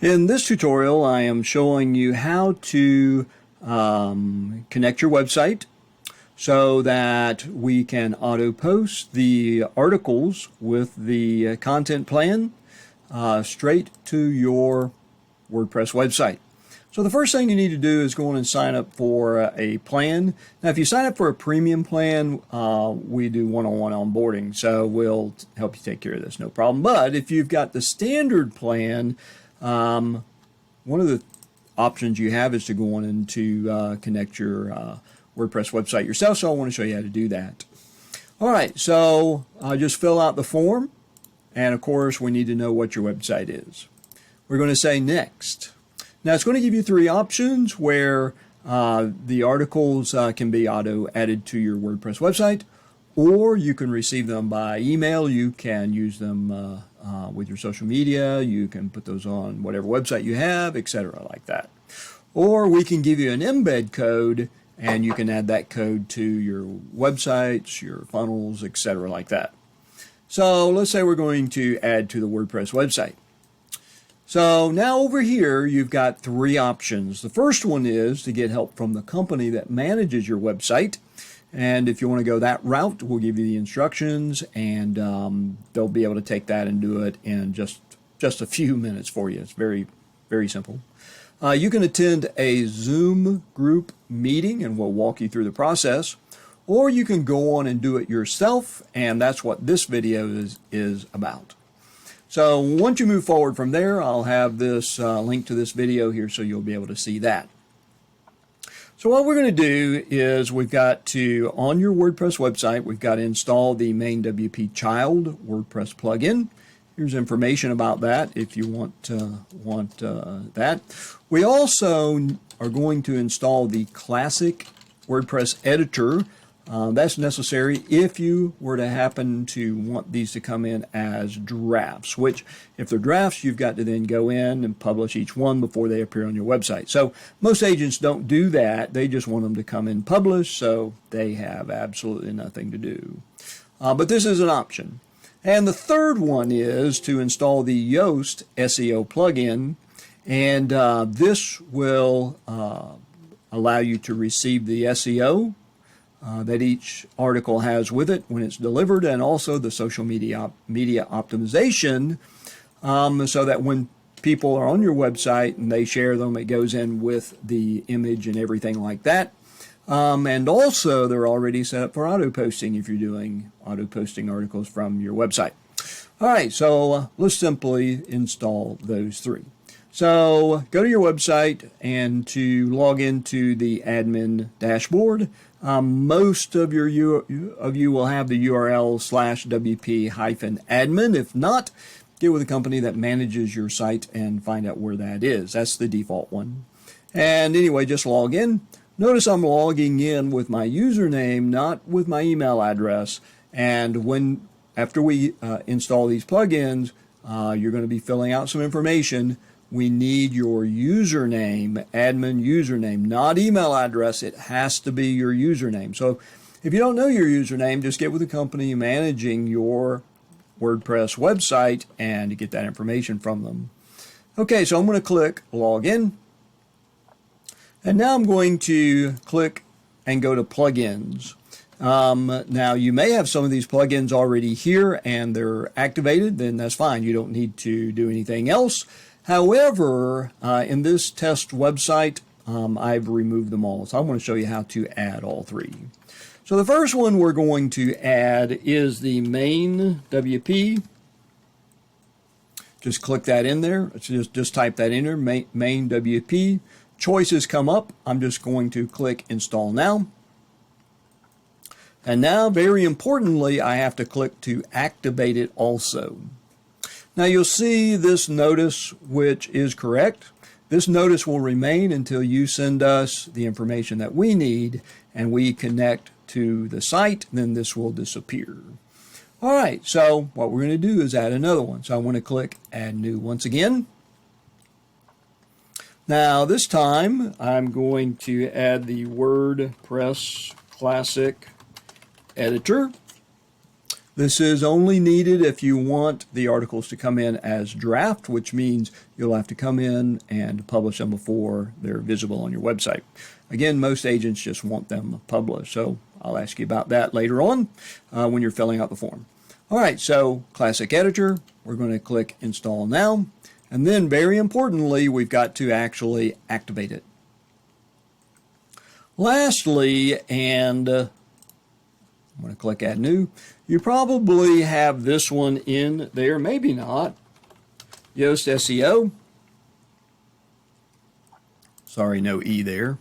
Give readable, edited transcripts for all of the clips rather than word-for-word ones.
In this tutorial, I am showing you how to connect your website so that we can auto-post the articles with the content plan straight to your WordPress website. So the first thing you need to do is go on and sign up for a plan. Now, if you sign up for a premium plan, we do one-on-one onboarding, so we'll help you take care of this, no problem. But if you've got the standard plan, one of the options you have is to go on and to connect your WordPress website yourself, so I want to show you how to do that. All right, so just fill out the form, and of course we need to know what your website is. We're going to say next. Now it's going to give you three options where the articles can be auto added to your WordPress website, or you can receive them by email. You can use them with your social media. You can put those on whatever website you have, etc., like that. Or we can give you an embed code, and you can add that code to your websites, your funnels, etc., like that. So let's say we're going to add to the WordPress website. So now over here, you've got three options. The first one is to get help from the company that manages your website. And if you want to go that route, we'll give you the instructions, and they'll be able to take that and do it in just a few minutes for you. It's very, very simple. You can attend a Zoom group meeting, and we'll walk you through the process. Or you can go on and do it yourself, and that's what this video is about. So once you move forward from there, I'll have this link to this video here so you'll be able to see that. So what we're going to do is we've got to, on your WordPress website, we've got to install the main WP child WordPress plugin. Here's information about that if you want that. We also are going to install the classic WordPress editor. That's necessary if you were to happen to want these to come in as drafts, which if they're drafts, you've got to then go in and publish each one before they appear on your website. So most agents don't do that. They just want them to come in published, so they have absolutely nothing to do. But this is an option. And the third one is to install the Yoast SEO plugin, and this will allow you to receive the SEO that each article has with it when it's delivered, and also the social media optimization, so that when people are on your website and they share them, it goes in with the image and everything like that. And also they're already set up for auto posting if you're doing auto posting articles from your website. All right, so let's simply install those three. So go to your website, and to log into the admin dashboard, most of you will have the URL /wp-admin. If not, get with a company that manages your site and find out where that is. That's the default one. And anyway, just log in. Notice I'm logging in with my username, not with my email address. And after we install these plugins, you're going to be filling out some information. We need your username, admin username, not email address. It has to be your username. So if you don't know your username, just get with the company managing your WordPress website and get that information from them. Okay, so I'm going to click Login. And now I'm going to click and go to Plugins. Now, you may have some of these plugins already here and they're activated. Then that's fine. You don't need to do anything else. However, in this test website, I've removed them all. So I want to show you how to add all three. So the first one we're going to add is the main WP. Just click that in there. Just type that in there, main WP. Choices come up. I'm just going to click Install Now. And now, very importantly, I have to click to activate it also. Now you'll see this notice, which is correct. This notice will remain until you send us the information that we need and we connect to the site, then this will disappear. All right, so what we're going to do is add another one. So I want to click Add New once again. Now this time I'm going to add the WordPress Classic Editor. This is only needed if you want the articles to come in as draft, which means you'll have to come in and publish them before they're visible on your website. Again, most agents just want them published, so I'll ask you about that later on when you're filling out the form. All right, so Classic Editor, we're going to click Install Now, and then very importantly, we've got to actually activate it. Lastly, and I'm going to click Add New. You probably have this one in there, maybe not. Yoast SEO. Sorry, no E there.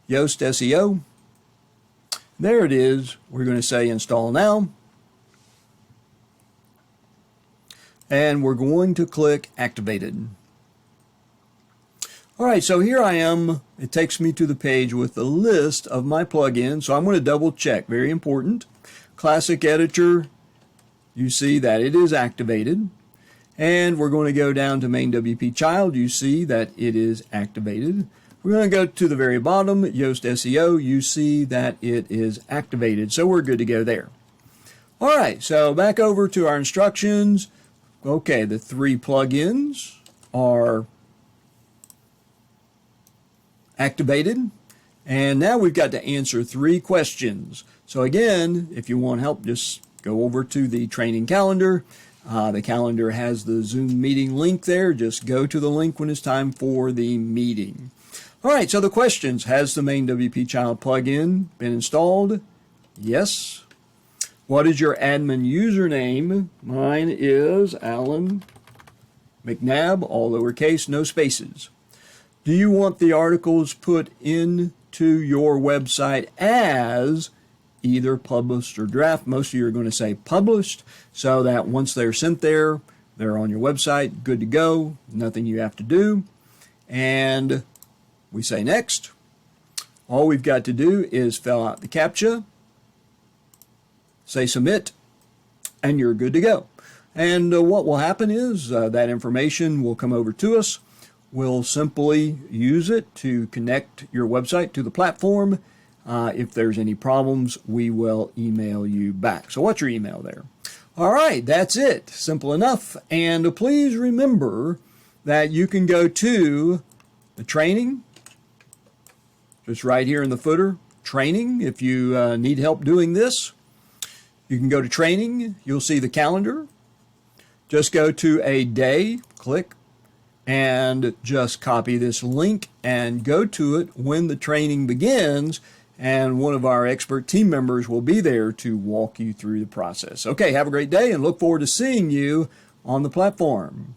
Yoast SEO. There it is. We're going to say Install Now. And we're going to click Activated. All right, so here I am. It takes me to the page with the list of my plugins. So I'm going to double check. Very important. Classic Editor, you see that it is activated. And we're going to go down to Main WP Child. You see that it is activated. We're going to go to the very bottom, Yoast SEO. You see that it is activated. So we're good to go there. All right, so back over to our instructions. Okay, the 3 plugins are activated. And now we've got to answer 3 questions. So again, if you want help, just go over to the training calendar. The calendar has the Zoom meeting link there. Just go to the link when it's time for the meeting. All right, so the questions. Has the Main WP Child plugin been installed? Yes. What is your admin username? Mine is Alan McNabb, all lowercase, no spaces. Do you want the articles put into your website as either published or draft? Most of you are going to say published, so that once they're sent there, they're on your website, good to go, nothing you have to do. And we say next. All we've got to do is fill out the CAPTCHA, say submit, and you're good to go. And what will happen is that information will come over to us. We'll simply use it to connect your website to the platform. If there's any problems, we will email you back. So what's your email there? All right, that's it. Simple enough. And please remember that you can go to the training, just right here in the footer, training. If you need help doing this, you can go to training. You'll see the calendar. Just go to a day, click, and just copy this link and go to it when the training begins, and one of our expert team members will be there to walk you through the process. Okay, have a great day and look forward to seeing you on the platform.